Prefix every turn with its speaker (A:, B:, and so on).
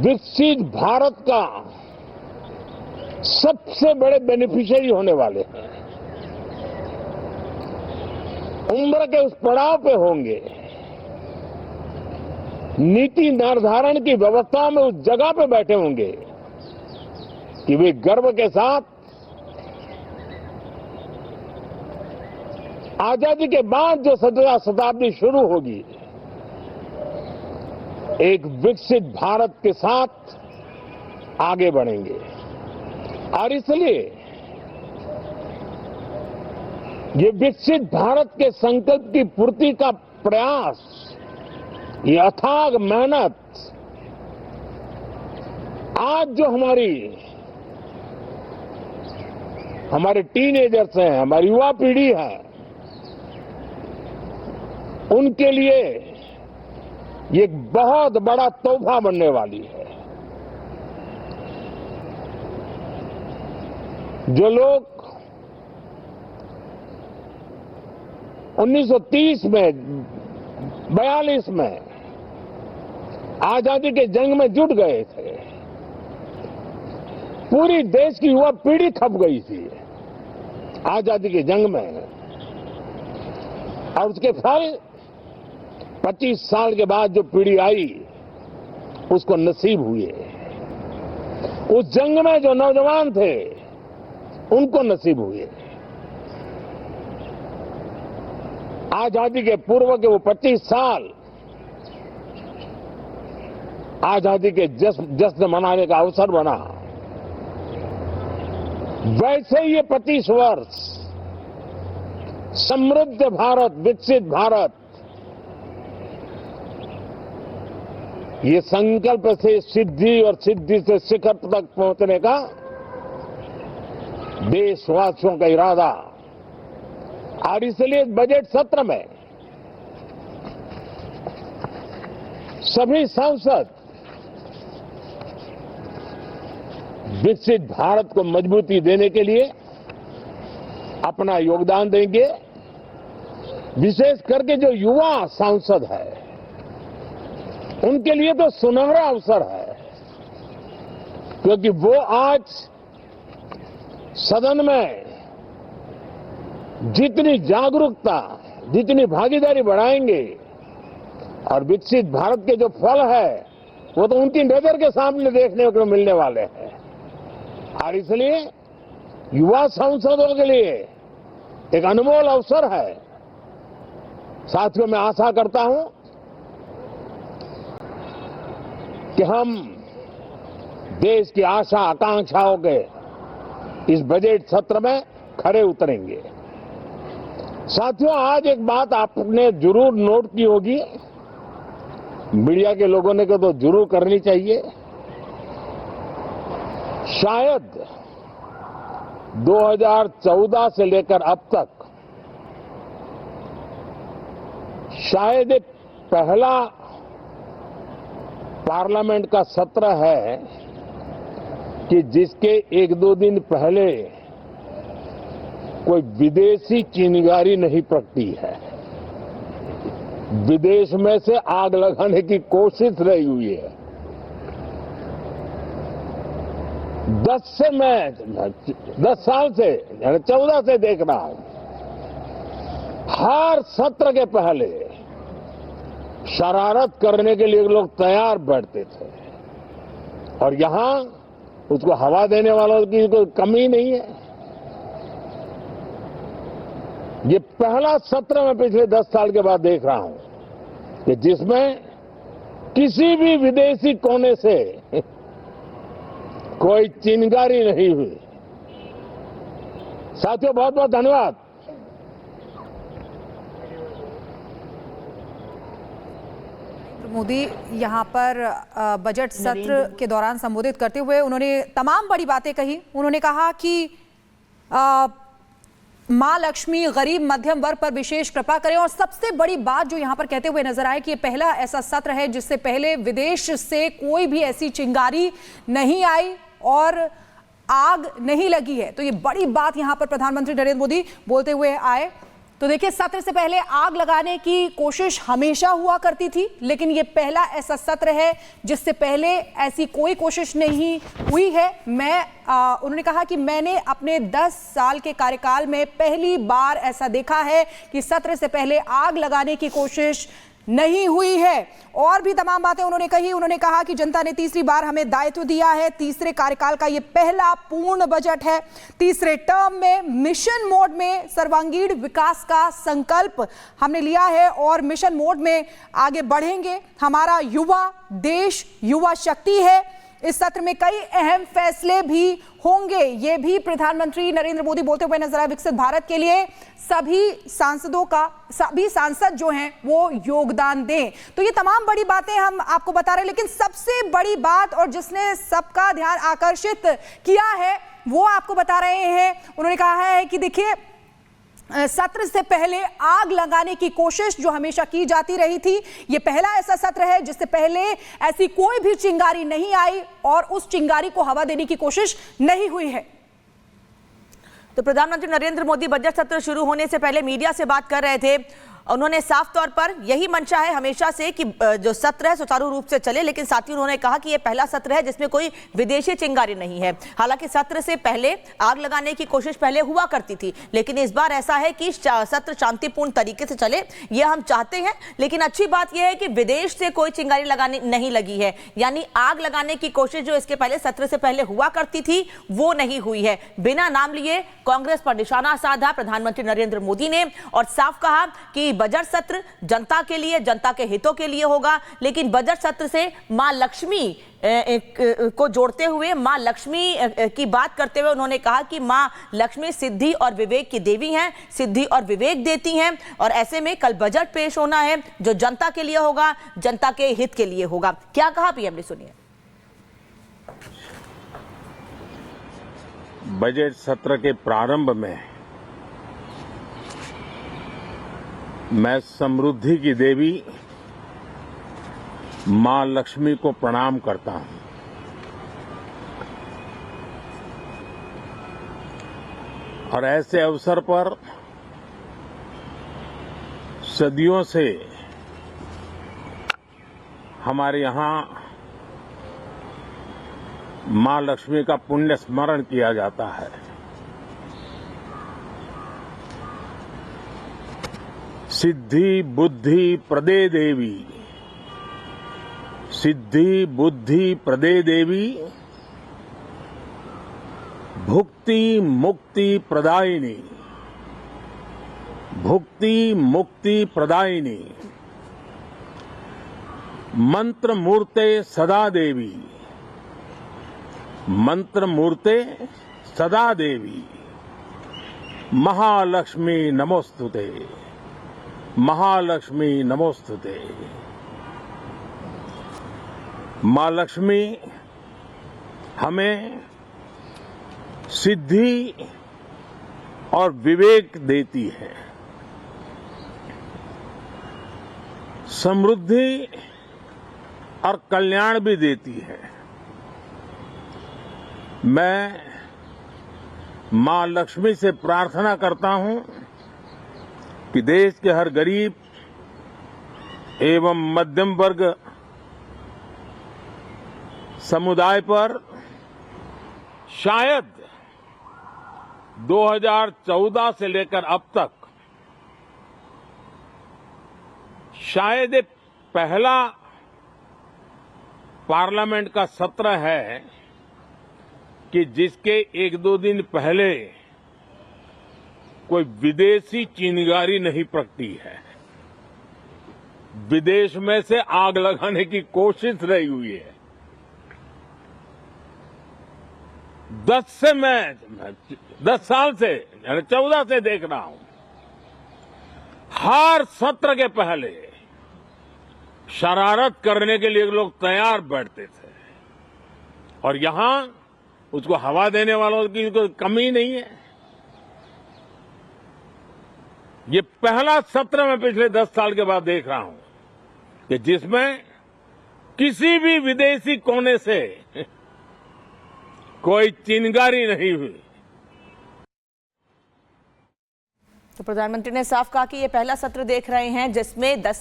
A: विकसित भारत का सबसे बड़े बेनिफिशियरी होने वाले हैं। उम्र के उस पड़ाव पे होंगे, नीति निर्धारण की व्यवस्था में उस जगह पे बैठे होंगे कि वे गर्व के साथ आजादी के बाद जो 17वीं शताब्दी शुरू होगी, एक विकसित भारत के साथ आगे बढ़ेंगे। और इसलिए ये विकसित भारत के संकल्प की पूर्ति का प्रयास, ये अथाग मेहनत, आज जो हमारे टीनेजर्स हैं, हमारी युवा पीढ़ी है, उनके लिए ये एक बहुत बड़ा तोहफा बनने वाली है। जो लोग 1930 में, 42 में आजादी के जंग में जुट गए थे, पूरी देश की युवा पीढ़ी खप गई थी आजादी के जंग में, और उसके फल 25 साल के बाद जो पीढ़ी आई उसको नसीब हुए। उस जंग में जो नौजवान थे उनको नसीब हुए। आजादी के पूर्व के वो 25 साल आजादी के जश्न मनाने का अवसर बना। वैसे ही ये 25 वर्ष समृद्ध भारत, विकसित भारत, ये संकल्प से सिद्धि और सिद्धि से शिखर तक पहुंचने का देशवासियों का इरादा। और इसलिए बजट सत्र में सभी सांसद विकसित भारत को मजबूती देने के लिए अपना योगदान देंगे। विशेष करके जो युवा सांसद है, उनके लिए तो सुनहरा अवसर है, क्योंकि वो आज सदन में जितनी जागरूकता, जितनी भागीदारी बढ़ाएंगे, और विकसित भारत के जो फल है वो तो उनकी नजर के सामने देखने को मिलने वाले हैं। और इसलिए युवा सांसदों के लिए एक अनमोल अवसर है। साथियों, मैं आशा करता हूं कि हम देश की आशा आकांक्षाओं के इस बजट सत्र में खरे उतरेंगे। साथियों, आज एक बात आपने जरूर नोट की होगी, मीडिया के लोगों ने तो जरूर करनी चाहिए। शायद 2014 से लेकर अब तक शायद एक पहला पार्लियामेंट का सत्र है कि जिसके 1-2 दिन पहले कोई विदेशी चिंगारी नहीं प्रगटी है। विदेश में से आग लगाने की कोशिश रही हुई है। 10 साल से, 14 से देख रहा हूं, हर सत्र के पहले शरारत करने के लिए लोग तैयार बैठते थे, और यहां उसको हवा देने वालों की कोई कमी नहीं है। ये पहला सत्र मैं पिछले 10 साल के बाद देख रहा हूं कि जिसमें किसी भी विदेशी कोने से कोई चिंगारी नहीं हुई। साथियों, बहुत बहुत धन्यवाद।
B: मोदी यहाँ पर बजट सत्र के दौरान संबोधित करते हुए उन्होंने तमाम बड़ी बातें कही। उन्होंने कहा कि मां लक्ष्मी गरीब मध्यम वर्ग पर विशेष कृपा करें, और सबसे बड़ी बात जो यहाँ पर कहते हुए नजर आए कि ये पहला ऐसा सत्र है जिससे पहले विदेश से कोई भी ऐसी चिंगारी नहीं आई और आग नहीं लगी है। तो ये बड़ी बात यहाँ पर प्रधानमंत्री नरेंद्र मोदी बोलते हुए आए। तो देखिए, सत्र से पहले आग लगाने की कोशिश हमेशा हुआ करती थी, लेकिन ये पहला ऐसा सत्र है जिससे पहले ऐसी कोई कोशिश नहीं हुई है। उन्होंने कहा कि मैंने अपने 10 साल के कार्यकाल में पहली बार ऐसा देखा है कि सत्र से पहले आग लगाने की कोशिश नहीं हुई है। और भी तमाम बातें उन्होंने कही। उन्होंने कहा कि जनता ने तीसरी बार हमें दायित्व दिया है, तीसरे कार्यकाल का ये पहला पूर्ण बजट है, तीसरे टर्म में मिशन मोड में सर्वांगीण विकास का संकल्प हमने लिया है और मिशन मोड में आगे बढ़ेंगे। हमारा युवा देश युवा शक्ति है। इस सत्र में कई अहम फैसले भी होंगे, ये भी प्रधानमंत्री नरेंद्र मोदी बोलते हुए नजर आए। विकसित भारत के लिए सभी सांसद जो हैं वो योगदान दें। तो ये तमाम बड़ी बातें हम आपको बता रहे हैं, लेकिन सबसे बड़ी बात और जिसने सबका ध्यान आकर्षित किया है वो आपको बता रहे हैं। उन्होंने कहा है कि देखिए, सत्र से पहले आग लगाने की कोशिश जो हमेशा की जाती रही थी, यह पहला ऐसा सत्र है जिससे पहले ऐसी कोई भी चिंगारी नहीं आई और उस चिंगारी को हवा देने की कोशिश नहीं हुई है।
C: तो प्रधानमंत्री नरेंद्र मोदी बजट सत्र शुरू होने से पहले मीडिया से बात कर रहे थे। उन्होंने साफ तौर पर यही मंशा है हमेशा से कि जो सत्र है सुचारू रूप से चले, लेकिन साथ ही उन्होंने कहा कि यह पहला सत्र है जिसमें कोई विदेशी चिंगारी नहीं है। हालांकि सत्र से पहले आग लगाने की कोशिश पहले हुआ करती थी, लेकिन इस बार ऐसा है कि सत्र शांतिपूर्ण तरीके से चले, यह हम चाहते हैं। लेकिन अच्छी बात यह है कि विदेश से कोई चिंगारी लगाने नहीं लगी है, यानी आग लगाने की कोशिश जो इसके पहले सत्र से पहले हुआ करती थी वो नहीं हुई है। बिना नाम लिए कांग्रेस पर निशाना साधा प्रधानमंत्री नरेंद्र मोदी ने और साफ कहा कि बजट सत्र जनता के लिए, जनता के हितों के लिए होगा। लेकिन बजट सत्र से मां लक्ष्मी को जोड़ते हुए, मां लक्ष्मी की बात करते हुए उन्होंने कहा कि मां लक्ष्मी सिद्धि और विवेक की देवी हैं, सिद्धि और विवेक देती हैं और ऐसे में कल बजट पेश होना है जो जनता के लिए होगा, जनता के हित के लिए होगा। क्या कहा पीएम ने, सुनिए।
A: बजट सत्र के प्रारंभ में मैं समृद्धि की देवी मां लक्ष्मी को प्रणाम करता हूं। और ऐसे अवसर पर सदियों से हमारे यहां मां लक्ष्मी का पुण्य स्मरण किया जाता है। सिद्धि बुद्धि प्रदे देवी, सिद्धि बुद्धि प्रदे देवी, भुक्ति मुक्ति प्रदायिनी, भुक्ति मुक्ति प्रदायिनी, मंत्र मूर्ते सदा देवी, मंत्र मूर्ते सदा देवी, महालक्ष्मी नमोस्तुते, महालक्ष्मी नमोस्तुते। मां लक्ष्मी हमें सिद्धि और विवेक देती है, समृद्धि और कल्याण भी देती है। मैं मां लक्ष्मी से प्रार्थना करता हूं कि देश के हर गरीब एवं मध्यम वर्ग समुदाय पर शायद 2014 से लेकर अब तक शायद ये पहला पार्लियामेंट का सत्र है कि जिसके एक दो दिन पहले कोई विदेशी चिंगारी नहीं प्रगटी है, विदेश में से आग लगाने की कोशिश नहीं हुई है। 10 साल से 14 से देख रहा हूं, हर सत्र के पहले शरारत करने के लिए लोग तैयार बैठते थे और यहां उसको हवा देने वालों की कोई कमी नहीं है। ये पहला सत्र मैं पिछले 10 साल के बाद देख रहा हूं कि जिसमें किसी भी विदेशी कोने से कोई चिंगारी नहीं हुई।
C: तो प्रधानमंत्री ने साफ कहा कि ये पहला सत्र देख रहे हैं जिसमें 10